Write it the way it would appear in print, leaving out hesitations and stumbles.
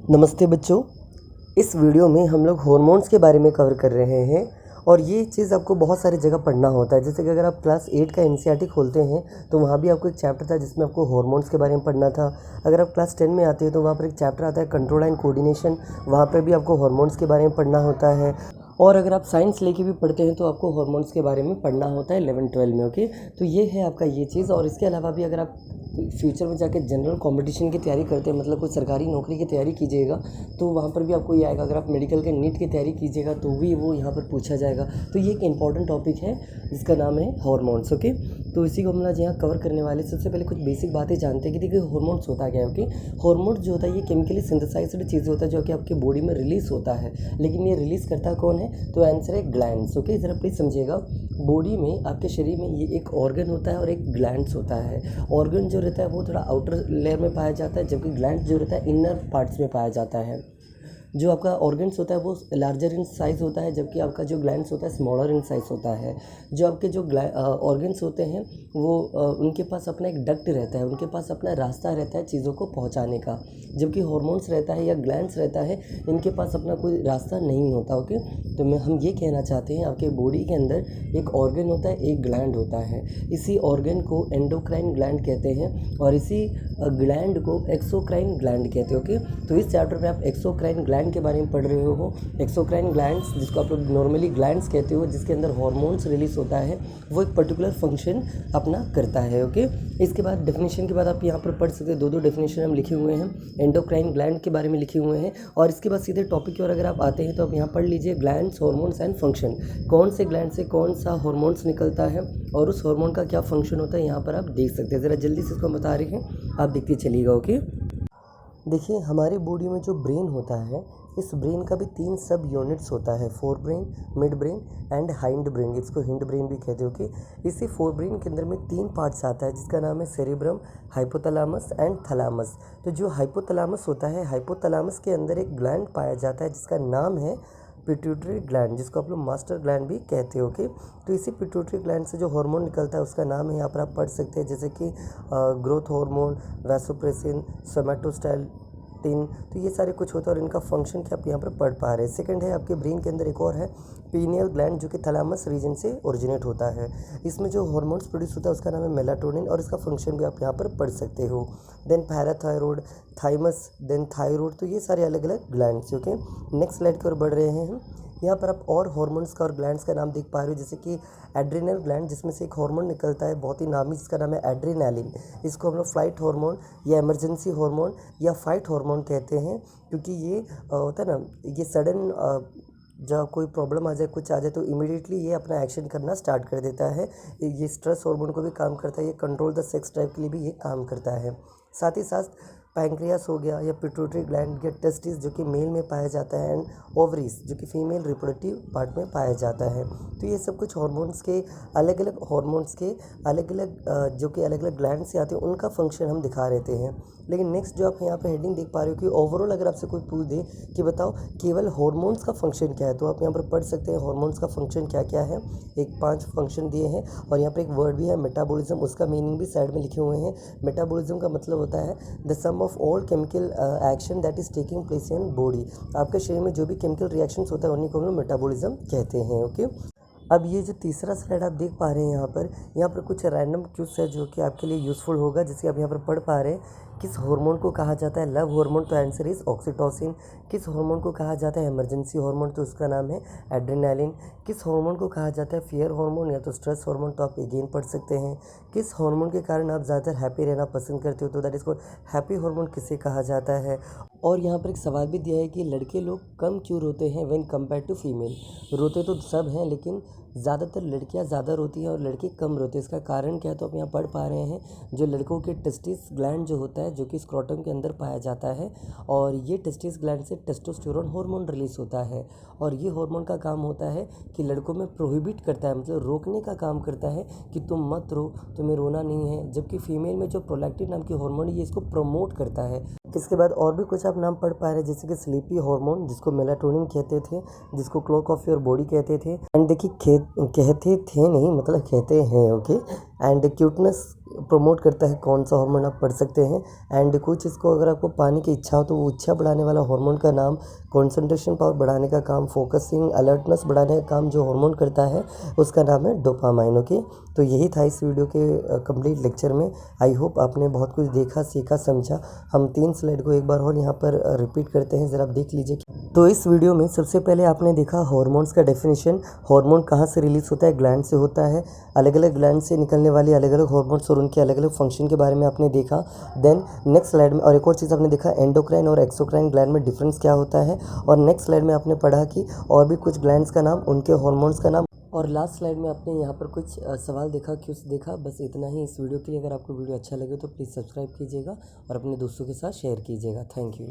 नमस्ते बच्चों। इस वीडियो में हम लोग हॉर्मोन्स के बारे में कवर कर रहे हैं और ये चीज़ आपको बहुत सारी जगह पढ़ना होता है। जैसे कि अगर आप क्लास 8 का एनसीईआरटी खोलते हैं तो वहाँ भी आपको एक चैप्टर था जिसमें आपको हॉर्मोन्स के बारे में पढ़ना था। अगर आप क्लास 10 में आते हैं तो वहाँ पर एक चैप्टर आता है कंट्रोल एंड कोऑर्डिनेशन, वहाँ पर भी आपको हॉर्मोन्स के बारे में पढ़ना होता है। और अगर आप साइंस लेके भी पढ़ते हैं तो आपको हॉर्मोन्स के बारे में पढ़ना होता है 11-12 में। ओके, तो ये है आपका ये चीज़। और इसके अलावा भी अगर आप फ्यूचर में जाके जनरल कंपटीशन की तैयारी करते हैं, मतलब कोई सरकारी नौकरी की तैयारी कीजिएगा तो वहाँ पर भी आपको ये आएगा। अगर आप मेडिकल के नीट की तैयारी कीजिएगा तो भी वो यहाँ पर पूछा जाएगा। तो ये एक इंपॉर्टेंट टॉपिक है जिसका नाम है हॉर्मोन्स। ओके, तो इसी को हम लोग यहाँ कवर करने वाले। सबसे पहले कुछ बेसिक बातें जानते हैं कि देखिए हॉर्मोन्स होता क्या है। ओके, हॉर्मोन्स जो होता है ये केमिकली सिंथेसाइज्ड चीज़ होता है जो कि आपके बॉडी में रिलीज़ होता है। लेकिन ये रिलीज़ करता कौन है? तो आंसर है ग्लैंड्स। ओके, ज़रा प्लीज़ समझिएगा। बॉडी में आपके शरीर में ये एक ऑर्गन होता है और एक ग्लैंड्स होता है। ऑर्गन जो रहता है वो थोड़ा आउटर लेयर में पाया जाता है, जबकि ग्लैंड जो रहता है इनर पार्ट्स में पाया जाता है। जो आपका ऑर्गन्स होता है वो लार्जर इन साइज़ होता है, जबकि आपका जो ग्लैंड्स होता है स्मॉलर इन साइज़ होता है। जो आपके जो ऑर्गन्स होते हैं वो उनके पास अपना एक डक्ट रहता है, उनके पास अपना रास्ता रहता है चीज़ों को पहुंचाने का। जबकि हॉर्मोन्स रहता है या ग्लैंड्स रहता है, इनके पास अपना कोई रास्ता नहीं होता। ओके, तो हम ये कहना चाहते हैं आपके बॉडी के अंदर एक ऑर्गन होता है, एक ग्लैंड होता है। इसी ऑर्गन को एंडोक्राइन ग्लैंड कहते हैं और इसी ग्लैंड को एक्सोक्राइन ग्लैंड कहते हैं। ओके, तो इस चैप्टर में आप एक्सोक्राइन ग्लैंड के बारे में पढ़ रहे हो। एक्सोक्राइन ग्लैंड्स, जिसको आप लोग नॉर्मली ग्लैंड्स कहते हो, जिसके अंदर हॉर्मोन्स रिलीज होता है, वो एक पर्टिकुलर फंक्शन अपना करता है। ओके, इसके बाद डेफिनेशन के बाद आप यहाँ पर पढ़ सकते हैं। दो डेफिनेशन हम लिखे हुए हैं, एंडोक्राइन ग्लैंड के बारे में लिखे हुए हैं। और इसके बाद सीधे टॉपिक की ओर अगर आप आते हैं तो आप यहाँ पढ़ लीजिए ग्लैंड्स, हॉर्मोन्स एंड फंक्शन। कौन से ग्लैंड से कौन सा हॉर्मोन्स निकलता है और उस हार्मोन का क्या फंक्शन होता है, यहाँ पर आप देख सकते हैं। ज़रा जल्दी से इसको हम बता रहे हैं, आप देखते चलिएगा। ओके, देखिए हमारी बॉडी में जो ब्रेन होता है, इस ब्रेन का भी 3 सब यूनिट्स होता है, fore brain, mid brain and hind brain. इसको हिंड ब्रेन भी कहते हो। कि इसी फोर ब्रेन के अंदर में 3 पार्ट्स आता है जिसका नाम है सेरेब्रम, हाइपोथैलेमस एंड थैलेमस। तो जो हाइपोथैलेमस होता है, हाइपोथैलेमस के अंदर एक ग्लैंड पाया जाता है जिसका नाम है पिट्यूटरी ग्लैंड, जिसको आप लोग मास्टर ग्लैंड भी कहते हो। ओके, तो इसी पिट्यूटरी ग्लैंड से जो हार्मोन निकलता है उसका नाम है, यहाँ पर आप पढ़ सकते हैं, जैसे कि ग्रोथ हार्मोन, वैसोप्रेसिन, सोमैटोस्टैटिन। तो ये सारे कुछ होता है और इनका फंक्शन क्या आप यहाँ पर पढ़ पा रहे हैं। सेकंड है आपके ब्रेन के अंदर एक और है पीनियल ग्लैंड, जो कि थैलेमस रीजन से ओरिजिनेट होता है। इसमें जो हार्मोन्स प्रोड्यूस होता है उसका नाम है मेलाटोनिन और इसका फंक्शन भी आप यहाँ पर पढ़ सकते हो। Then parathyroid, thymus, then thyroid. तो ये सारे अलग अलग ग्लैंड्स। ओके, नेक्स्ट स्लाइड की ओर बढ़ रहे हैं हम। यहाँ पर आप और हार्मोन्स का और ग्लैंड्स का नाम देख पा रहे हो, जैसे कि एड्रिनल ग्लैंड, जिसमें से एक हार्मोन निकलता है बहुत ही नामी, जिसका नाम है एड्रेनालिन। इसको हम लोग फ्लाइट हार्मोन या इमरजेंसी हार्मोन या फाइट हार्मोन कहते हैं, क्योंकि ये होता है ना, ये सडन जब कोई प्रॉब्लम आ जाए, कुछ आ जाए, तो इमीडिएटली ये अपना एक्शन करना स्टार्ट कर देता है। ये स्ट्रेस हार्मोन को भी काम करता है, ये कंट्रोल द सेक्स ड्राइव के लिए भी ये काम करता है। साथ ही साथ पैंक्रियास हो गया या पिट्यूटरी ग्लैंड या टेस्टिस, जो कि मेल में पाया जाता है, एंड ओवरीज, जो कि फीमेल रिप्रोडक्टिव पार्ट में पाया जाता है। तो ये सब कुछ हार्मोन्स के अलग अलग जो कि अलग अलग ग्लैंड से आते हैं, उनका फंक्शन हम दिखा रहते हैं। लेकिन नेक्स्ट जो आप यहाँ पे हेडिंग देख पा रहे हो कि ओवरऑल अगर आपसे कोई पूछ दे कि बताओ केवल हार्मोन्स का फंक्शन क्या है, तो आप यहाँ पर पढ़ सकते हैं हार्मोन्स का फंक्शन क्या क्या है। एक 5 फंक्शन दिए हैं और यहाँ पर एक वर्ड भी है मेटाबॉलिज्म, उसका मीनिंग भी साइड में लिखे हुए हैं। मेटाबॉलिज्म का मतलब होता है the sum of all chemical action that is taking place in body. आपके शरीर में जो भी केमिकल रिएक्शंस होता है उन्हीं को हम लोग मेटाबॉलिज्म कहते हैं। ओके, अब ये जो तीसरा स्लाइड आप देख पा रहे हैं, यहाँ पर कुछ रैंडम क्यूज है जो कि आपके लिए यूज़फुल होगा, जिसके आप यहाँ पर पढ़ पा रहे हैं। किस हार्मोन को कहा जाता है लव हार्मोन? तो आंसर इज ऑक्सीटोसिन। किस हार्मोन को कहा जाता है इमरजेंसी हार्मोन? तो उसका नाम है एड्रेनालिन। किस हार्मोन को कहा जाता है फियर हार्मोन या तो स्ट्रेस हार्मोन? तो आप अगेन पढ़ सकते हैं। किस हार्मोन के कारण आप ज़्यादातर हैप्पी रहना पसंद करते हो? तो that is called happy hormone किसे कहा जाता है? और यहाँ पर एक सवाल भी दिया है कि लड़के लोग कम क्यों रोते हैं व्हेन कंपेयर टू फीमेल? रोते तो सब हैं, लेकिन ज़्यादातर लड़कियाँ ज़्यादा रोती हैं और लड़के कम रोते हैं। इसका कारण क्या है? तो आप यहाँ पढ़ पा रहे हैं, जो लड़कों के टेस्टिस ग्लैंड जो होता है, जो कि स्क्रोटम के अंदर पाया जाता है, और ये टेस्टिस ग्लैंड से टेस्टोस्टेरोन हार्मोन रिलीज होता है। और ये हार्मोन का काम होता है कि लड़कों में प्रोहिबिट करता है, मतलब रोकने का काम करता है कि तुम मत रो, तुम्हें रोना नहीं है। जबकि फीमेल में जो प्रोलैक्टिन नाम की हार्मोन है, ये इसको प्रमोट करता है। इसके बाद और भी कुछ आप नाम पढ़ पा रहे हैं, जैसे कि स्लीपी हार्मोन, जिसको मेलाटोनिन कहते थे, जिसको क्लॉक ऑफ योर बॉडी कहते थे, एंड देखिए कहते थे नहीं, मतलब कहते हैं। ओके, एंड क्यूटनेस प्रमोट करता है कौन सा हार्मोन आप पढ़ सकते हैं। एंड कोई चीज़ को अगर आपको पाने की इच्छा हो तो वो इच्छा बढ़ाने वाला हार्मोन का नाम, कंसंट्रेशन पावर बढ़ाने का काम, फोकसिंग अलर्टनेस बढ़ाने का काम जो हार्मोन करता है उसका नाम है डोपामाइन। ओके, तो यही था इस वीडियो के कंप्लीट लेक्चर में। आई होप आपने बहुत कुछ देखा, सीखा, समझा। हम 3 स्लाइड को एक बार और यहाँ पर रिपीट करते हैं, ज़रा आप देख लीजिए। तो इस वीडियो में सबसे पहले आपने देखा हार्मोन्स का डेफिनेशन, हार्मोन कहाँ से रिलीज होता है, ग्लैंड से होता है, अलग अलग ग्लैंड से निकलने वाली अलग अलग हार्मोन्स और उनके अलग अलग फंक्शन के बारे में आपने देखा। देन नेक्स्ट स्लाइड में और एक और चीज़ आपने देखा, एंडोक्राइन और एक्सोक्राइन ग्लैंड में डिफरेंस क्या होता है। और नेक्स्ट स्लाइड में आपने पढ़ा कि और भी कुछ ग्लैंड्स का नाम, उनके हार्मोन्स का नाम। और लास्ट स्लाइड में आपने यहाँ पर कुछ सवाल देखा, क्यों देखा, बस इतना ही इस वीडियो के लिए। अगर आपको वीडियो अच्छा लगे तो प्लीज़ सब्सक्राइब कीजिएगा और अपने दोस्तों के साथ शेयर कीजिएगा। Thank you.